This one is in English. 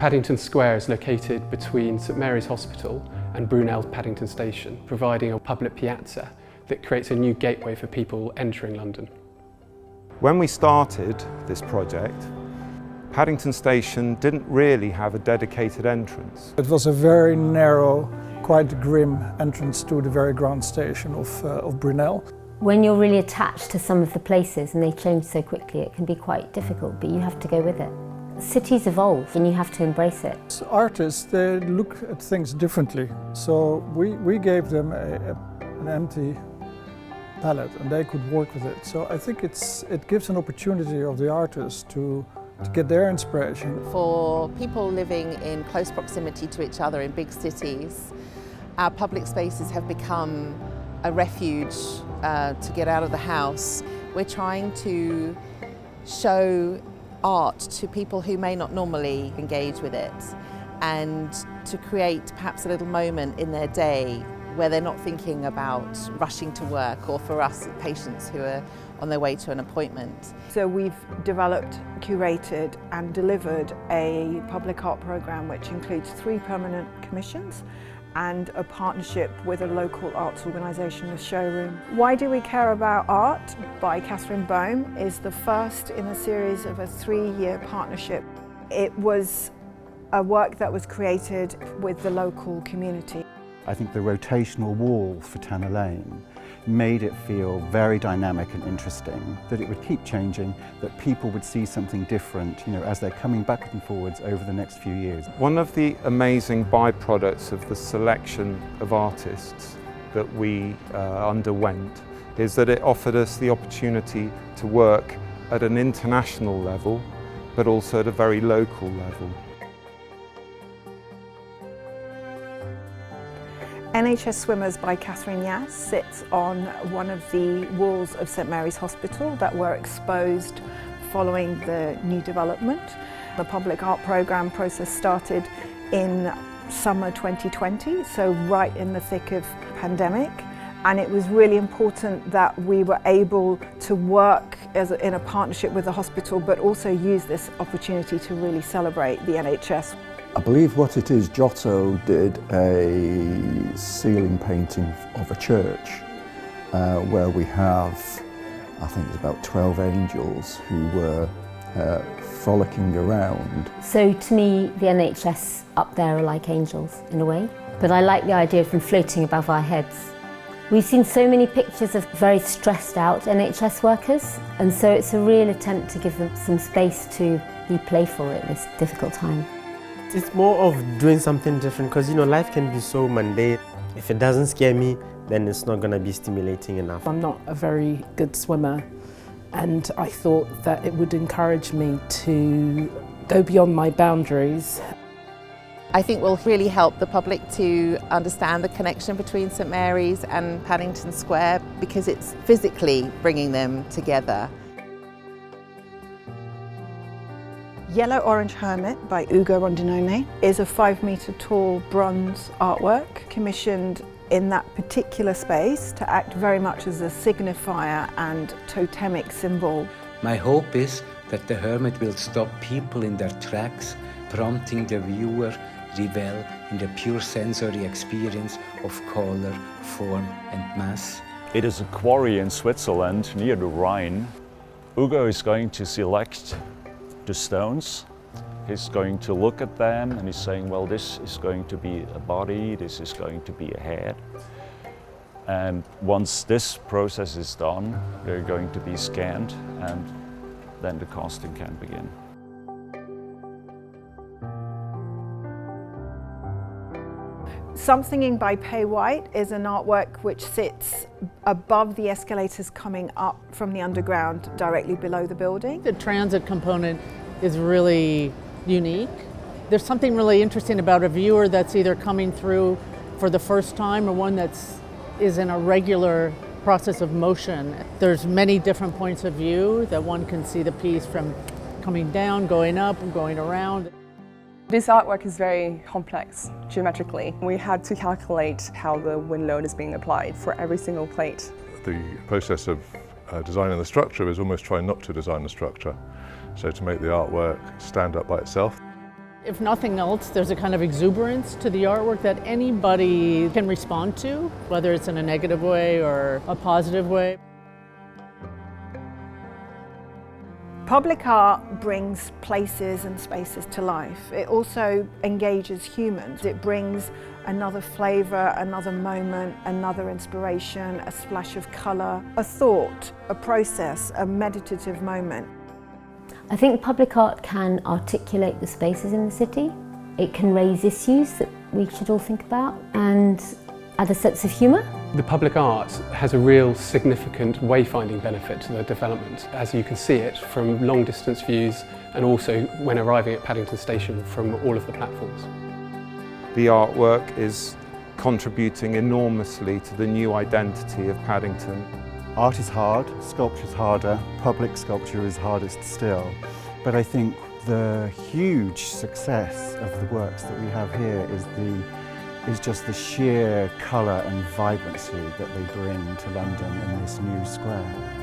Paddington Square is located between St Mary's Hospital and Brunel Paddington Station, providing a public piazza that creates a new gateway for people entering London. When we started this project, Paddington Station didn't really have a dedicated entrance. It was a very narrow, quite grim entrance to the very ground station of Brunel. When you're really attached to some of the places and they change so quickly, it can be quite difficult, but you have to go with it. Cities evolve and you have to embrace it. Artists, they look at things differently. So we gave them an empty palette and they could work with it. So I think it gives an opportunity of the artists to get their inspiration. For people living in close proximity to each other in big cities, our public spaces have become a refuge to get out of the house. We're trying to show art to people who may not normally engage with it, and to create perhaps a little moment in their day where they're not thinking about rushing to work, or for us, patients who are on their way to an appointment. So we've developed, curated and delivered a public art programme which includes 3 permanent commissions and a partnership with a local arts organisation, the Showroom. Why Do We Care About Art by Catherine Bohm is the first in a series of a 3-year partnership. It was a work that was created with the local community. I think the rotational wall for Tanner Lane made it feel very dynamic and interesting, that it would keep changing, that people would see something different, as they're coming backwards and forwards over the next few years. One of the amazing byproducts of the selection of artists that we underwent is that it offered us the opportunity to work at an international level, but also at a very local level. NHS Swimmers by Catherine Yass sits on one of the walls of St Mary's Hospital that were exposed following the new development. The public art programme process started in summer 2020, so right in the thick of pandemic. And it was really important that we were able to work in a partnership with the hospital, but also use this opportunity to really celebrate the NHS. I believe what it is, Giotto did a ceiling painting of a church where we have, I think it's about 12 angels who were frolicking around. So to me, the NHS up there are like angels in a way, but I like the idea of them floating above our heads. We've seen so many pictures of very stressed out NHS workers, and so it's a real attempt to give them some space to be playful at this difficult time. It's more of doing something different because life can be so mundane. If it doesn't scare me, then it's not going to be stimulating enough. I'm not a very good swimmer, and I thought that it would encourage me to go beyond my boundaries. I think will really help the public to understand the connection between St Mary's and Paddington Square, because it's physically bringing them together. Yellow Orange Hermit by Ugo Rondinone is a 5-metre tall bronze artwork commissioned in that particular space to act very much as a signifier and totemic symbol. My hope is that the hermit will stop people in their tracks, prompting the viewer revel in the pure sensory experience of colour, form and mass. It is a quarry in Switzerland near the Rhine. Ugo is going to select the stones. He's going to look at them and he's saying, well, this is going to be a body, this is going to be a head. And once this process is done, they're going to be scanned and then the casting can begin. Somethinging by Pei White is an artwork which sits above the escalators coming up from the underground directly below the building. The transit component is really unique. There's something really interesting about a viewer that's either coming through for the first time or one is in a regular process of motion. There's many different points of view that one can see the piece from coming down, going up, going around. This artwork is very complex geometrically. We had to calculate how the wind load is being applied for every single plate. The process of designing the structure is almost trying not to design the structure, so to make the artwork stand up by itself. If nothing else, there's a kind of exuberance to the artwork that anybody can respond to, whether it's in a negative way or a positive way. Public art brings places and spaces to life. It also engages humans. It brings another flavour, another moment, another inspiration, a splash of colour, a thought, a process, a meditative moment. I think public art can articulate the spaces in the city. It can raise issues that we should all think about and add a sense of humour. The public art has a real significant wayfinding benefit to the development, as you can see it from long distance views and also when arriving at Paddington Station from all of the platforms. The artwork is contributing enormously to the new identity of Paddington. Art is hard, sculpture is harder, public sculpture is hardest still. But I think the huge success of the works that we have here is just the sheer colour and vibrancy that they bring to London in this new square.